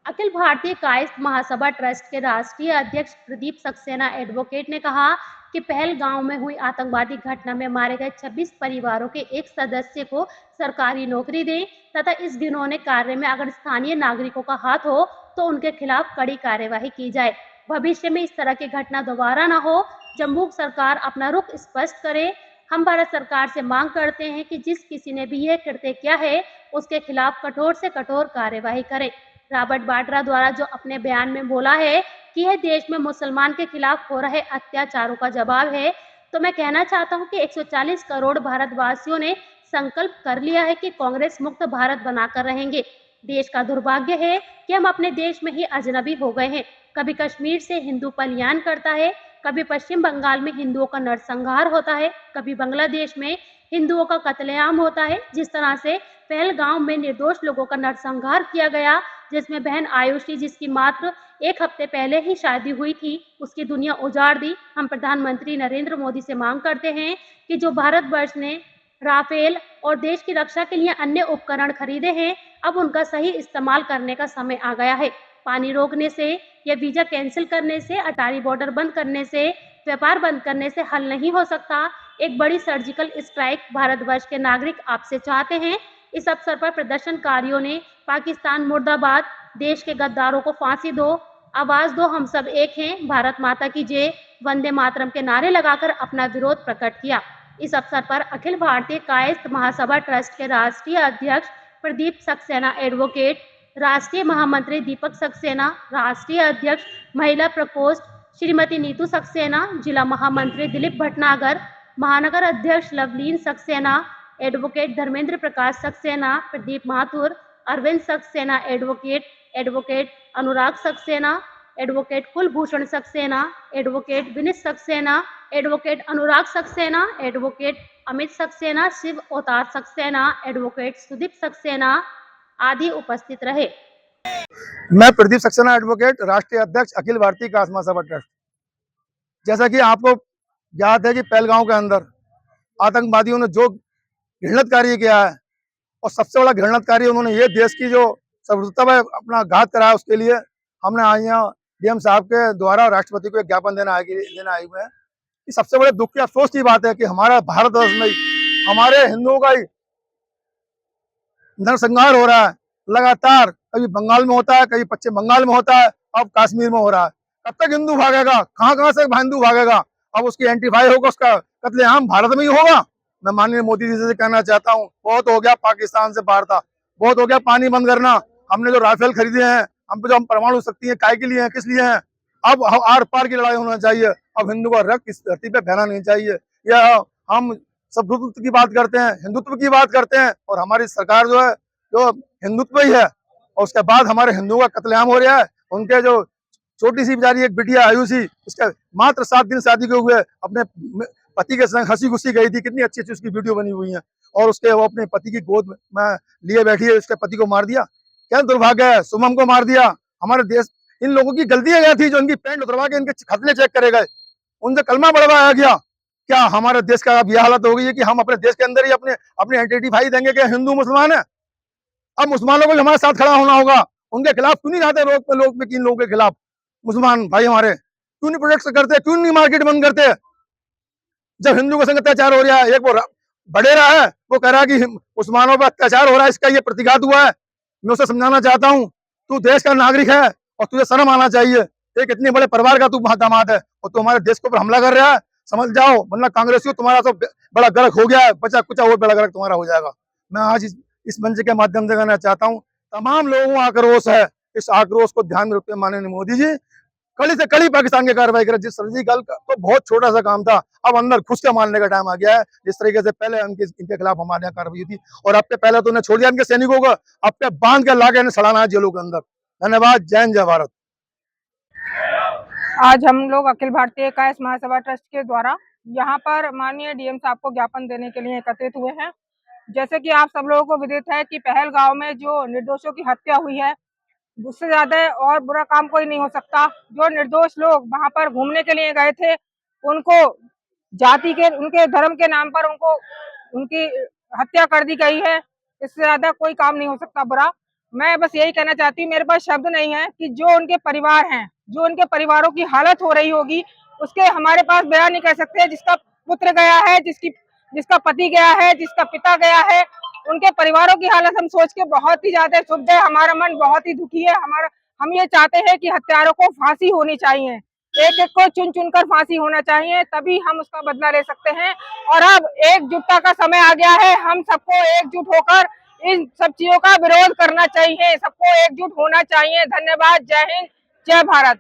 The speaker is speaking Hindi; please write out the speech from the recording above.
अखिल भारतीय कायस्थ महासभा ट्रस्ट के राष्ट्रीय अध्यक्ष प्रदीप सक्सेना एडवोकेट ने कहा कि पहलगांव में हुई आतंकवादी घटना में मारे गए 26 परिवारों के एक सदस्य को सरकारी नौकरी दें तथा इस घिनौने कार्य में अगर स्थानीय नागरिकों का हाथ हो तो उनके खिलाफ कड़ी कार्यवाही की जाए। भविष्य में इस तरह की घटना दोबारा न हो, जम्मू सरकार अपना रुख स्पष्ट करे। हम भारत सरकार से मांग करते हैं कि जिस किसी ने भी यह कृत्य किया है उसके खिलाफ कठोर से कठोर कार्यवाही करे। रॉबर्ट वाड्रा द्वारा जो अपने बयान में बोला है कि यह देश में मुसलमान के खिलाफ हो रहे अत्याचारों का जवाब है, तो मैं कहना चाहता हूं कि 140 करोड़ भारतवासियों ने संकल्प कर लिया है कि कांग्रेस मुक्त भारत बनाकर रहेंगे। देश का दुर्भाग्य है कि हम अपने देश में ही अजनबी हो गए हैं। कभी कश्मीर से हिंदू पलायन करता है, कभी पश्चिम बंगाल में हिंदुओं का नरसंहार होता है, कभी बांग्लादेश में हिंदुओं का कत्लेआम होता है। जिस तरह से पहलगांव में निर्दोष लोगों का नरसंहार किया गया, जिसमें बहन आयुषी, जिसकी मात्र एक हफ्ते पहले ही शादी हुई थी, उसकी दुनिया उजाड़ दी। हम प्रधानमंत्री नरेंद्र मोदी से मांग करते हैं कि जो भारतवर्ष ने राफेल और देश की रक्षा के लिए अन्य उपकरण खरीदे हैं, अब उनका सही इस्तेमाल करने का समय आ गया है। पानी रोकने से या वीजा कैंसिल करने से, अटारी बॉर्डर बंद करने से, व्यापार बंद करने से हल नहीं हो सकता। एक बड़ी सर्जिकल स्ट्राइक भारतवर्ष के नागरिक आपसे चाहते हैं। इस अवसर पर प्रदर्शनकारियों ने पाकिस्तान मुर्दाबाद, देश के गद्दारों को फांसी दो, आवाज दो, हम सब एक हैं, भारत माता की जय, वंदे मातरम के नारे लगाकर अपना विरोध प्रकट किया। इस अवसर पर अखिल भारतीय कायस्थ महासभा ट्रस्ट के राष्ट्रीय अध्यक्ष प्रदीप सक्सेना एडवोकेट, राष्ट्रीय महामंत्री दीपक सक्सेना, राष्ट्रीय अध्यक्ष महिला प्रकोष्ठ श्रीमती नीतू सक्सेना, जिला महामंत्री दिलीप भटनागर, महानगर अध्यक्ष Lavleen Saxena, advocate Dharmendra Prakash Saxena, Pradeep Mathur, Arvind Saxena advocate, advocate Anurag Saxena, advocate Kulbhushan Saxena, advocate Vineet Saxena, advocate Anurag Saxena, advocate Amit Saxena, Shiv Avtar Saxena, advocate Sudeep Saxena आदि उपस्थित रहे। मैं प्रदीप सक्सेना एडवोकेट, राष्ट्रीय अध्यक्ष अखिल भारतीय कायस्थ महासभा ट्रस्ट। जैसा कि आपको याद है कि पहलगांव के अंदर आतंकवादियों ने जो घृणित कार्य किया है, और सबसे बड़ा घृणित कार्य उन्होंने ये देश की जो सर्वभौमत्व है अपना घात करा है, उसके लिए हमने आज यहाँ डीएम साहब के द्वारा राष्ट्रपति को एक ज्ञापन देना आए हुए हैं। कि सबसे बड़े दुख की अफसोस की बात है कि हमारा भारतवर्ष में हमारे हिंदुओं का ही नरसंहार हो रहा है लगातार। कभी बंगाल में होता है, कभी पश्चिम बंगाल में होता है, अब कश्मीर में हो रहा है। कब तक हिंदू भागेगा? कहाँ से हिंदू भागेगा? अब उसकी एंटीफाई होगा, उसका कत्लेआम भारत में ही होगा। मैं माननीय मोदी जी से कहना चाहता हूँ, बहुत हो गया पाकिस्तान से वार्ता, बहुत हो गया पानी बंद करना। हमने जो राफेल खरीदे हैं, हम पे जो हम परमाणु शक्ति है, काय के लिए है, किस लिए है? अब आर पार की लड़ाई होना चाहिए। अब हिंदू का रक्त इस धरती पे बहना नहीं चाहिए। यह हम सभ्यत्व की बात करते हैं, हिंदुत्व की बात करते हैं, और हमारी सरकार जो है जो हिंदुत्व ही है, और उसके बाद हमारे हिंदुओं का कत्लेआम हो रहा है। उनके जो छोटी सी बेचारी एक बिटिया आयुषी, इसका मात्र 7 दिन शादी के हुए अपने पति के संग हंसी खुशी गई थी, कितनी अच्छी अच्छी उसकी वीडियो बनी हुई है, और उसके वो अपने पति की गोद में लिए बैठी है, उसके पति को मार दिया। क्या दुर्भाग्य है, शुभम को मार दिया। हमारे देश, इन लोगों की गलती है थी जो इनकी पैंट उतरवा के इनके खतले चेक करे गए, उनसे कलमा बढ़वाया गया। क्या हमारे देश का अब यह हालत हो गई है कि हम अपने देश के अंदर ही अपने अपने आइडेंटिफाई देंगे कि हिंदू मुसलमान है? अब मुसलमानों को हमारे साथ खड़ा होना होगा। उनके खिलाफ क्यों नहीं जाते लोग पे इन लोगों के खिलाफ? मुसलमान भाई हमारे क्यों नहीं प्रोटेक्ट करते, क्यों नहीं मार्केट बंद करते? जब हिंदू के संग अत्याचार हो रहा है, एक वो बडेरा है, वो कह रहा है कि मुसलमानों पर अत्याचार हो रहा है, इसका ये प्रतिघात हुआ है। मैं उसे समझाना चाहता हूँ, तू देश का नागरिक है और तुझे शर्म आना चाहिए। एक इतने बड़े परिवार का तू दामाद है और तू हमारे देश के ऊपर हमला कर रहा है। समझ जाओ, वरना कांग्रेसियों तुम्हारा तो बड़ा गर्क हो गया है, बचा कुचा और बड़ा गर्क तुम्हारा हो जाएगा। मैं आज इस मंच के माध्यम से कहना चाहता हूँ, तमाम लोगों का आक्रोश है, इस आक्रोश को ध्यान में रखते हुए माननीय मोदी जी कड़ी से कड़ी पाकिस्तान की कार्रवाई करें। जिस सर्जिकल का तो बहुत छोटा सा काम था, अब अंदर घुस के मारने का टाइम आ गया है। जिस तरीके से पहले इनके खिलाफ हमारे यहाँ कार्रवाई थी, और अब के पहले तो उन्हें छोड़ दिया इनके सैनिकों को, अब के बांध के लाके सड़ाना है जेलों के अंदर। धन्यवाद। जय हिंद, जय भारत। आज हम लोग अखिल भारतीय कायस्थ महासभा ट्रस्ट के द्वारा यहाँ पर माननीय डीएम साहब को ज्ञापन देने के लिए एकत्रित हुए हैं। जैसे कि आप सब लोगों को विदित है कि पहलगांव में जो निर्दोषों की हत्या हुई है, उससे ज्यादा और बुरा काम कोई नहीं हो सकता। जो निर्दोष लोग वहां पर घूमने के लिए गए थे, उनको जाति के, उनके धर्म के नाम पर उनको उनकी हत्या कर दी गई है। इससे ज्यादा कोई काम नहीं हो सकता बुरा। मैं बस यही कहना चाहती हूँ, मेरे पास शब्द नहीं है कि जो उनके परिवार हैं, जो उनके परिवारों की हालत हो रही होगी, उसके हमारे पास बयान नहीं कर सकते। जिसका पुत्र गया है, जिसका पति गया है, जिसका पिता गया है, उनके परिवारों की हालत हम सोच के बहुत ही ज्यादा क्षुब्ध है। हमारा मन बहुत ही दुखी है। हम ये चाहते हैं कि हत्यारों को फांसी होनी चाहिए, एक एक को चुन चुन कर फांसी होना चाहिए, तभी हम उसका बदला ले सकते हैं। और अब एकजुटता का समय आ गया है, हम सबको एकजुट होकर इन सब चीजों का विरोध करना चाहिए, सबको एकजुट होना चाहिए। धन्यवाद। जय हिंद, जय भारत।